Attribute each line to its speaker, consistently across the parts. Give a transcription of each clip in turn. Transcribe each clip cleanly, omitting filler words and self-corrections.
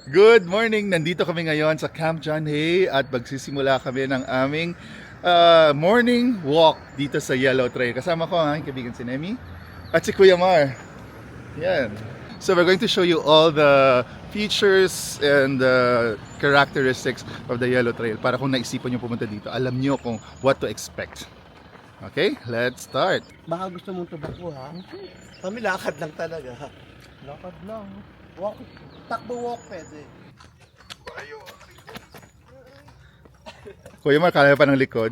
Speaker 1: Good morning! Nandito kami ngayon sa Camp John Hay at magsisimula kami ng aming morning walk dito sa Yellow Trail. Kasama ko ang aking kaibigan si Nemi at si Kuya Mar. Yan. So we're going to show you all the features and characteristics of the Yellow Trail para kung naisipan nyo pumunta dito, alam nyo kung what to expect. Okay, let's start.
Speaker 2: Baka gusto mong tubako ha? Kami lakad lang talaga.
Speaker 3: Lakad lang.
Speaker 2: Walk, takbo walk pwede.
Speaker 1: Kuya Mar, kaya pa ng likod.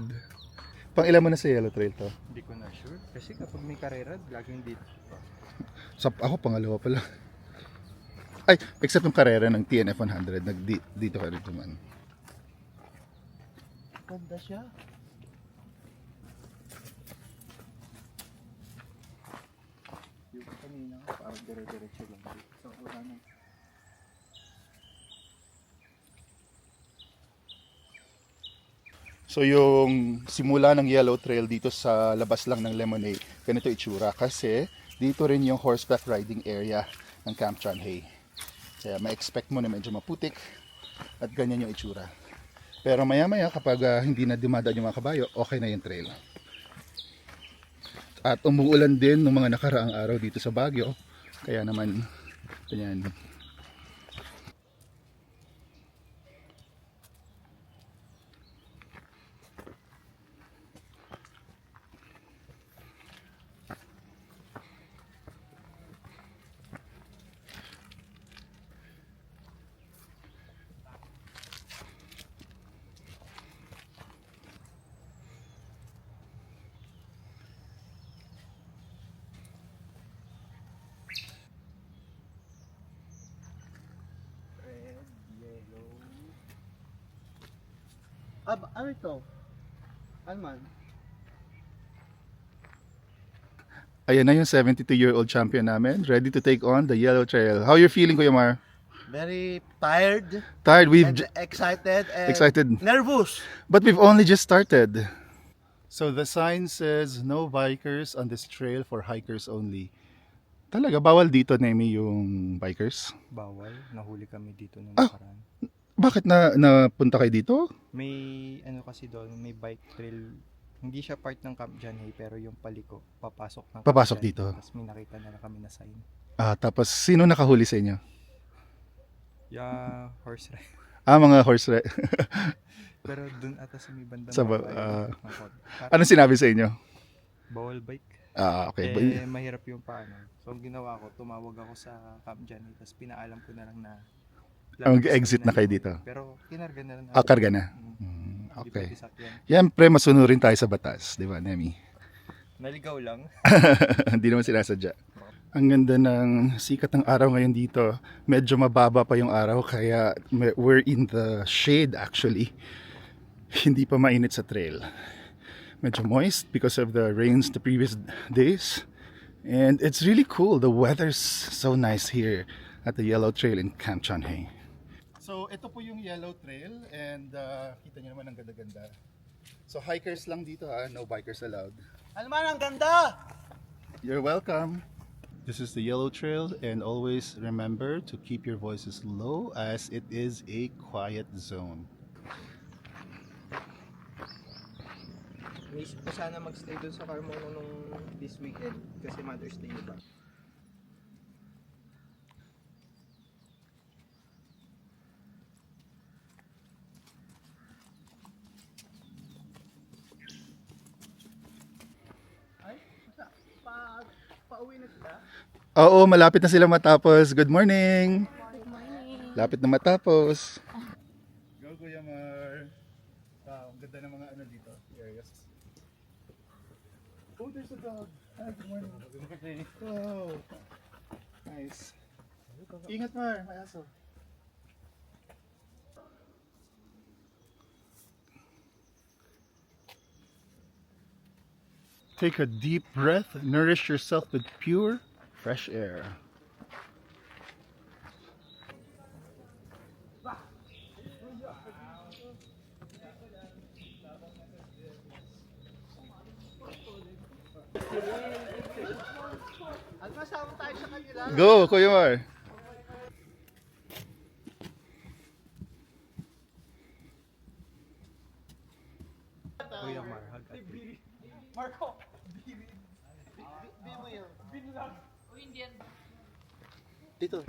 Speaker 1: Pang ilan mo na sa Yellow Trail to?
Speaker 3: Hindi ko na sure. Kasi kapag may karera, laging dito.
Speaker 1: Ako, pangalawa pala. Ay, except yung karera ng TNF 100, dito ka rin naman.
Speaker 2: Ganda siya.
Speaker 3: Yung kanina, parang dire-diretso lang dito. So, wala na.
Speaker 1: So yung simula ng Yellow Trail dito sa labas lang ng Lemonade, ganito itsura kasi dito rin yung horseback riding area ng Camp John Hay. Kaya ma-expect mo na medyo maputik at ganyan yung itsura. Pero maya-maya kapag hindi na dumadaan yung mga kabayo, okay na yung trail. At umuulan din ng mga nakaraang araw dito sa Baguio. Kaya naman, ganyan.
Speaker 3: Red, yellow.
Speaker 2: Ano ito? Ano man?
Speaker 1: Ayan na yung 72-year-old champion namin, ready to take on the Yellow Trail. How you feeling, Kuya Mar?
Speaker 2: Very tired
Speaker 1: Tired?
Speaker 2: and excited and
Speaker 1: Excited.
Speaker 2: nervous.
Speaker 1: But we've only just started. So the sign says no bikers on this trail, for hikers only. Talaga, bawal dito, Nemi, yung bikers?
Speaker 3: Bawal. Nahuli kami dito nung
Speaker 1: Ah.
Speaker 3: nakaraan.
Speaker 1: Bakit napunta kayo dito?
Speaker 3: May ano kasi doon, may bike trail. Hindi siya part ng Camp John Hay, pero yung paliko, papasok ng Camp
Speaker 1: Papasok
Speaker 3: John Hay.
Speaker 1: dito.
Speaker 3: Tapos may nakita na lang kami na sign.
Speaker 1: Tapos sino nakahuli sa inyo?
Speaker 3: Horse ride.
Speaker 1: Mga horse
Speaker 3: Pero doon ata sa may bandang
Speaker 1: Sa
Speaker 3: baba, ng
Speaker 1: Ano sinabi sa inyo?
Speaker 3: bawal bike.
Speaker 1: Okay.
Speaker 3: Mahirap yung paano. So, ang ginawa ko, tumawag ako sa Camp John Hay, tapos pinaalam ko na lang na
Speaker 1: Mag-exit na kayo dito.
Speaker 3: Pero kinarga na lang.
Speaker 1: Karga na.
Speaker 3: Hindi
Speaker 1: Okay.
Speaker 3: pwede sakyan.
Speaker 1: Siyempre, masunurin tayo sa batas, di ba, Nemi?
Speaker 3: Naligaw lang.
Speaker 1: Hindi naman sinasadya. Ang ganda ng sikat ng araw ngayon dito. Medyo mababa pa yung araw kaya we're in the shade actually. Hindi pa mainit sa trail. Medyo moist because of the rains the previous days. And it's really cool. The weather's so nice here at the Yellow Trail in Camp John Hay. So ito po yung Yellow Trail and kita nyo naman ang ganda-ganda. So hikers lang dito no bikers allowed.
Speaker 2: Ano man ang ganda?
Speaker 1: You're welcome. This is the Yellow Trail and always remember to keep your voices low as it is a quiet zone.
Speaker 3: Naisip ko sana magstay doon sa Carmona nung this weekend kasi Mother's Day diba?
Speaker 2: Pauwi na sila?
Speaker 1: Oo, malapit na sila matapos. Good morning! Lapit na matapos. Go Kuya Mar! Wow, ang ganda ng mga ano dito, areas. Oh, there's a dog! Hi, good morning. Wow! Nice. Ingat Mar, may aso. Take a deep breath, nourish yourself with pure, fresh air.
Speaker 2: At masama tayo sa kanila.
Speaker 1: Go, Kuya Mar!
Speaker 2: Dito.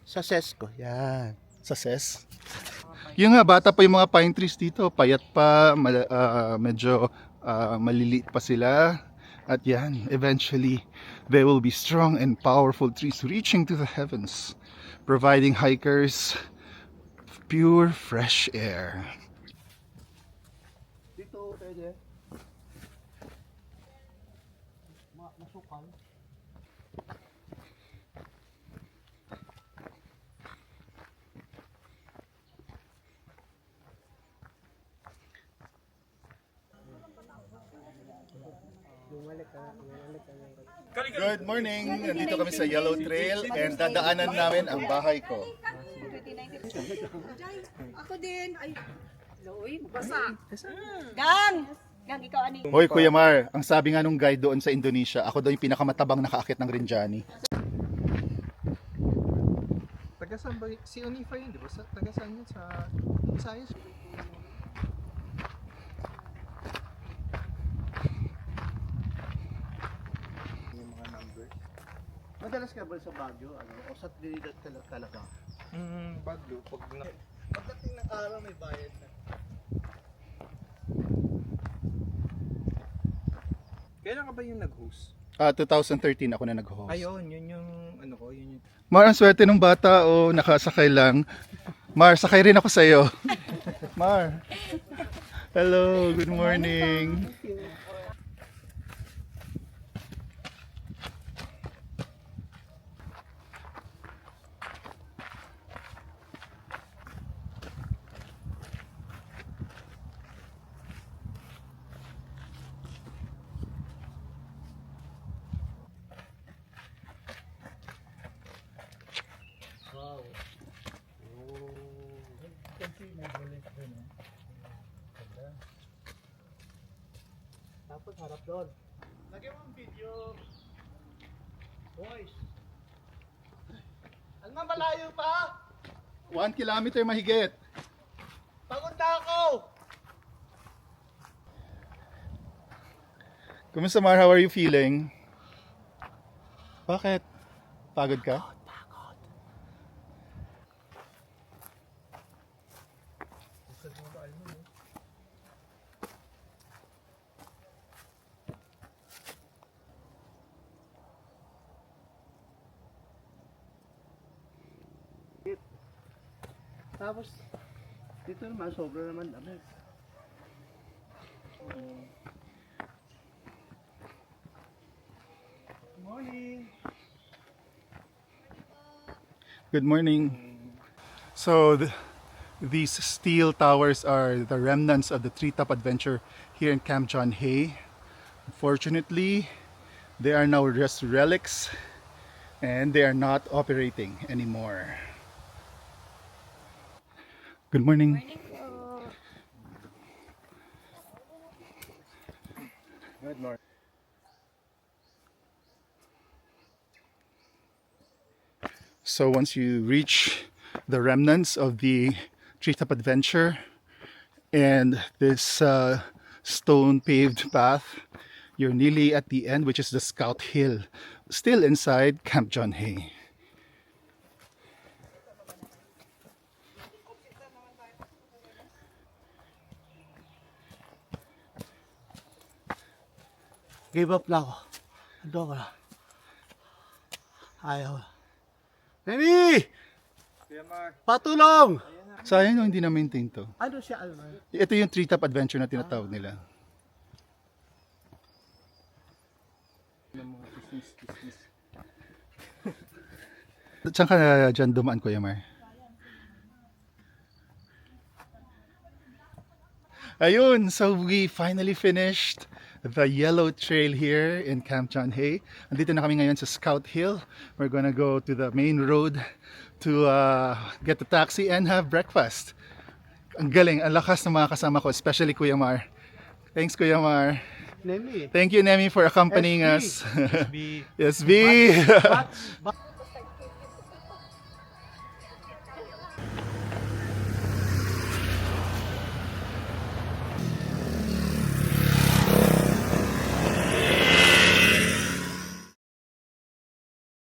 Speaker 2: Sa Sesco. Yan.
Speaker 1: Sa SES. Yung nga, bata pa yung mga pine trees dito. Payat pa, medyo maliliit pa sila. At yan, eventually, they will be strong and powerful trees reaching to the heavens, providing hikers pure fresh air.
Speaker 2: Dito, pwede. Masukal.
Speaker 1: Good morning! Nandito kami sa Yellow Trail and dadaanan namin ang bahay ko.
Speaker 4: Ako din. Ay, Loy, basa. Gang! Gang, ikaw ani.
Speaker 1: Hoy Kuya Mar, ang sabi nga nung guide doon sa Indonesia, ako daw yung pinakamatabang nakaakyat ng Rinjani.
Speaker 3: Taga-saan ba? Si Onifa yun, di ba? Taga-saan yun sa Visayas?
Speaker 2: Yung mga numbers. Madalas ka ba sa Baguio? Ano? O sa Trinidad talaga?
Speaker 3: Baglo. Pag na...
Speaker 2: Pagdating ng araw, may bayad na.
Speaker 3: Kailan ka ba yung nag-host?
Speaker 1: 2013 ako na nag-host.
Speaker 3: Ayun, yun yung ano ko, yun yung...
Speaker 1: Mar, ang swerte ng bata o nakasakay lang. Mar, sakay rin ako sa'yo. Mar. Hello, good morning.
Speaker 2: Tapos harap doon. Lagyan mo ang video. Boys. Ano man, malayo pa?
Speaker 1: 1 kilometer mahigit.
Speaker 2: Pagod na ako!
Speaker 1: Kumusta Mar, how are you feeling? Bakit? Pagod ka?
Speaker 2: Tapos, dito naman, sobra naman dami. Good morning!
Speaker 1: Good morning. So, these steel towers are the remnants of the treetop adventure here in Camp John Hay. Unfortunately, they are now just relics and they are not operating anymore. Good morning.
Speaker 2: Good morning.
Speaker 1: So once you reach the remnants of the treetop adventure and this stone paved path, you're nearly at the end, which is the Scout Hill, still inside Camp John Hay.
Speaker 2: Give up na ako. Ando ko na. Ayaw. Nemi!
Speaker 3: Kuya Mar,
Speaker 2: Patulong!
Speaker 1: Sayang no, hindi na-maintain to.
Speaker 2: Ano siya, Alman?
Speaker 1: Ito yung treetop adventure na tinatawag nila. Saan ka na dyan dumaan, Kuya Mar? Ayun, so we finally finished the yellow trail here in Camp John Hay. Andito na kami ngayon sa Scout Hill. We're gonna go to the main road to get the taxi and have breakfast. Ang galing, ang lakas ng mga kasama ko, especially Kuya Mar. Thanks, Kuya Mar.
Speaker 2: Nemi.
Speaker 1: Thank you, Nemi, for accompanying
Speaker 2: SB.
Speaker 1: us.
Speaker 3: be
Speaker 1: SB!
Speaker 2: Bats.